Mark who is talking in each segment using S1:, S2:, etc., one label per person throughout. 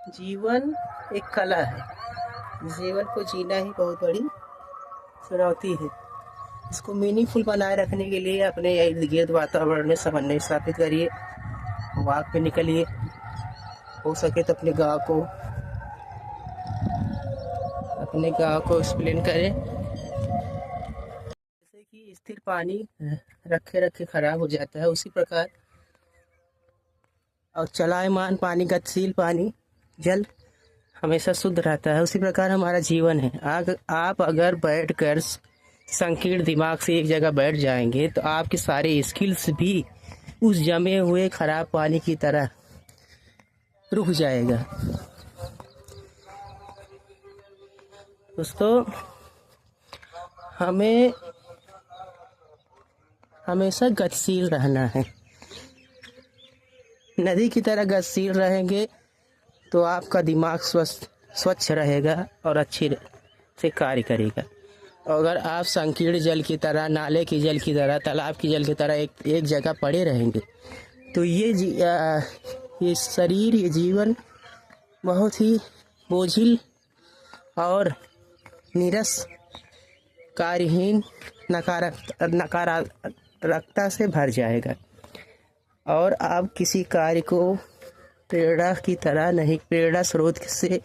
S1: जीवन एक कला है। जीवन को जीना ही बहुत बड़ी चुनौती है। इसको मीनिंगफुल बनाए रखने के लिए अपने इर्द गिर्द वातावरण में समन्वय स्थापित करिए। वॉक पे निकलिए, हो सके तो अपने गाँव को एक्सप्लेन करें। जैसे कि स्थिर पानी रखे रखे खराब हो जाता है, उसी प्रकार और चलायमान पानी, गतिशील पानी, जल हमेशा शुद्ध रहता है। उसी प्रकार हमारा जीवन है। आप अगर बैठकर संकीर्ण दिमाग से एक जगह बैठ जाएंगे तो आपके सारे स्किल्स भी उस जमे हुए खराब पानी की तरह रुक जाएगा। दोस्तों, हमें हमेशा गतिशील रहना है। नदी की तरह गतिशील रहेंगे तो आपका दिमाग स्वच्छ रहेगा और अच्छी से कार्य करेगा। और अगर आप संकीर्ण जल की तरह, नाले की जल की तरह, तालाब की जल की तरह एक जगह पड़े रहेंगे तो ये शरीर, ये जीवन बहुत ही बोझिल और नीरस, कार्यहीन, नकारात्मकता से भर जाएगा और आप किसी कार्य को प्रेरणा की तरह नहीं, प्रेरणा स्रोत से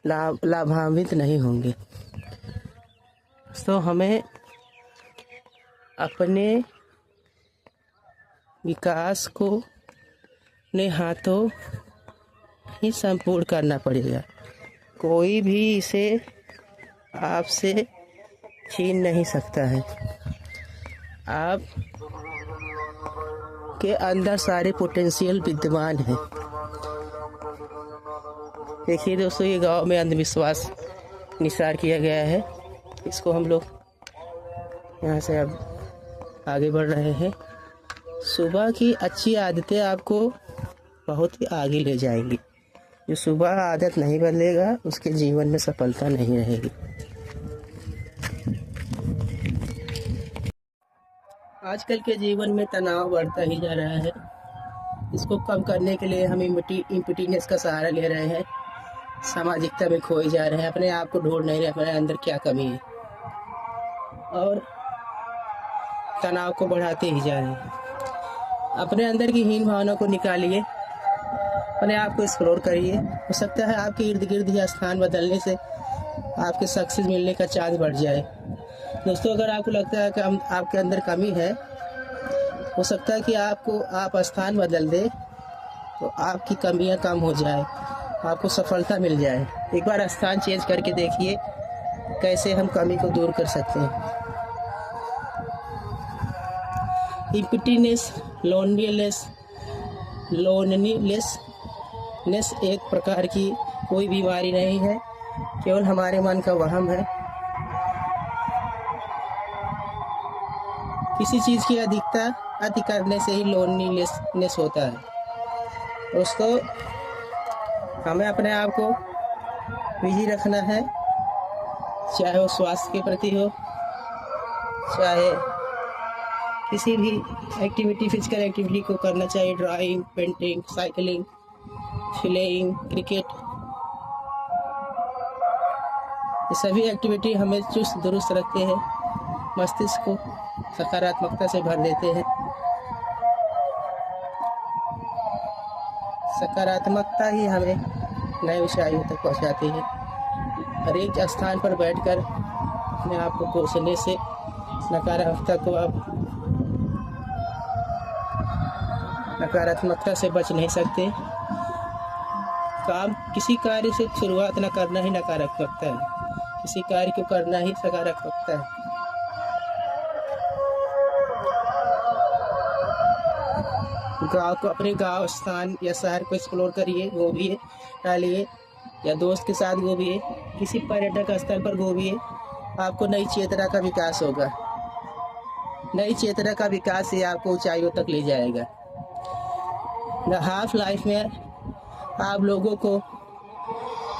S1: लाभान्वित नहीं होंगे। तो हमें अपने विकास को अपने हाथों ही संपूर्ण करना पड़ेगा। कोई भी इसे आपसे छीन नहीं सकता है। आप के अंदर सारे पोटेंशियल विद्यमान है। देखिए दोस्तों, ये गांव में अंधविश्वास निसार किया गया है। इसको हम लोग यहाँ से अब आगे बढ़ रहे हैं। सुबह की अच्छी आदतें आपको बहुत ही आगे ले जाएंगी। जो सुबह आदत नहीं बदलेगा उसके जीवन में सफलता नहीं रहेगी। आजकल के जीवन में तनाव बढ़ता ही जा रहा है। इसको कम करने के लिए हम इम्पिटीनेस का सहारा ले रहे हैं। सामाजिकता में खोए जा रहे हैं, अपने आप को ढूंढ नहीं रहे अपने अंदर क्या कमी है और तनाव को बढ़ाते ही जा रहे हैं। अपने अंदर की हीन भावना को निकालिए, अपने आप को एक्सप्लोर करिए। हो सकता है आपके इर्द गिर्द या स्थान बदलने से आपके सक्सेस मिलने का चांस बढ़ जाए। दोस्तों, अगर आपको लगता है कि आपके अंदर कमी है, हो सकता है कि आप स्थान बदल दे तो आपकी कमियां कम हो जाए, आपको सफलता मिल जाए। एक बार स्थान चेंज करके देखिए कैसे हम कमी को दूर कर सकते हैं। इम्पिटीनेस, लोनलीनेस एक प्रकार की कोई बीमारी नहीं है, केवल हमारे मन का वहम है। किसी चीज़ की अति करने से ही लोनलीनेस होता है। दोस्तों, हमें अपने आप को बिजी रखना है, चाहे वो स्वास्थ्य के प्रति हो, चाहे किसी भी एक्टिविटी, फिजिकल एक्टिविटी को करना चाहिए। Drawing, painting, cycling, swimming, cricket, ये सभी एक्टिविटी हमें चुस्त दुरुस्त रखते हैं, मस्तिष्क को सकारात्मकता से भर देते हैं। सकारात्मकता ही हमें नए ऊंचाइयों तक पहुंचाती है। हर एक स्थान पर बैठकर अपने आप को कोसने से नकारात्मकता से बच नहीं सकते। किसी कार्य से शुरुआत न करना ही नकारात्मकता है, किसी कार्य को करना ही सकारात्मकता है। अपने गांव, स्थान या शहर को एक्सप्लोर करिए, घूमिए, टहलिए, या दोस्त के साथ घूमिए, किसी पर्यटक स्थल पर घूमिए। आपको नई चेतना का विकास होगा। नई चेतना का विकास ही आपको ऊंचाइयों तक ले जाएगा। द हाफ लाइफ में आप लोगों को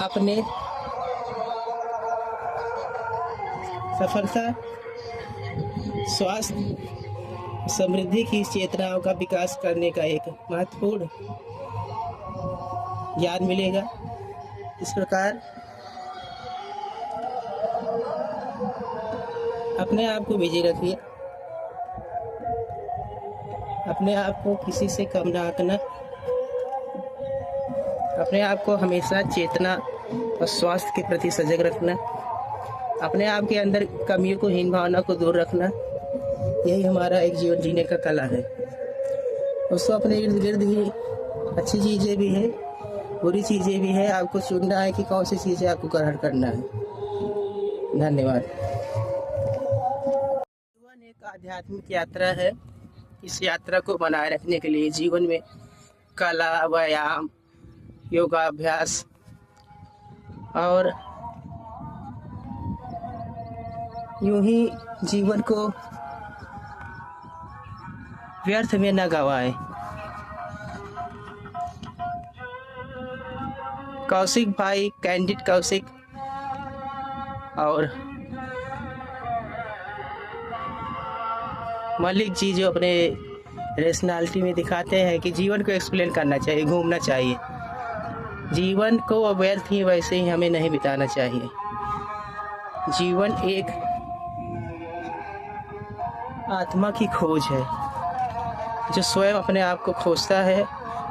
S1: अपने सफलता, स्वास्थ्य, समृद्धि की चेतनाओं का विकास करने का एक महत्वपूर्ण ज्ञान मिलेगा। इस प्रकार अपने आप को बिजी रखिए, अपने आप को किसी से कम ना आंकना, अपने आप को हमेशा चेतना और स्वास्थ्य के प्रति सजग रखना, अपने आप के अंदर कमियों को, हीन भावना को दूर रखना, यही हमारा एक जीवन जीने का कला है। दोस्तों, अपने इर्द गिर्द ही अच्छी चीज़ें भी हैं, बुरी चीज़ें भी हैं। आपको चुनना है कि कौन सी चीज़ें आपको ग्रहण करना है। धन्यवाद। जीवन एक आध्यात्मिक यात्रा है। इस यात्रा को बनाए रखने के लिए जीवन में कला, व्यायाम, योगाभ्यास और यूं ही जीवन को व्यर्थ में न गवाएं। कौशिक भाई, कैंडिड कौशिक और मलिक जी जो अपने रेशनैलिटी में दिखाते हैं कि जीवन को एक्सप्लेन करना चाहिए, घूमना चाहिए। जीवन को व्यर्थ ही वैसे ही हमें नहीं बिताना चाहिए। जीवन एक आत्मा की खोज है, जो स्वयं अपने आप को खोजता है,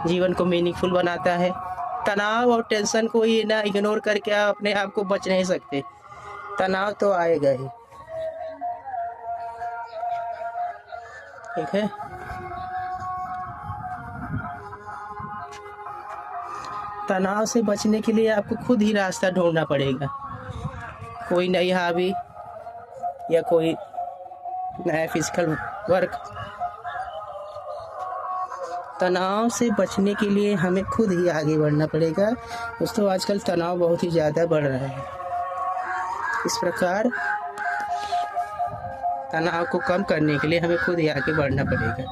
S1: जीवन को मीनिंगफुल बनाता है। तनाव और टेंशन को ही ना इग्नोर करके आप अपने आप को बच नहीं सकते। तनाव तो आएगा ही, ठीक है। तनाव से बचने के लिए आपको खुद ही रास्ता ढूंढना पड़ेगा। कोई नई हॉबी या कोई नया फिजिकल वर्क। तनाव से बचने के लिए हमें खुद ही आगे बढ़ना पड़ेगा। दोस्तों, आजकल तनाव बहुत ही ज़्यादा बढ़ रहा है। इस प्रकार तनाव को कम करने के लिए हमें खुद ही आगे बढ़ना पड़ेगा।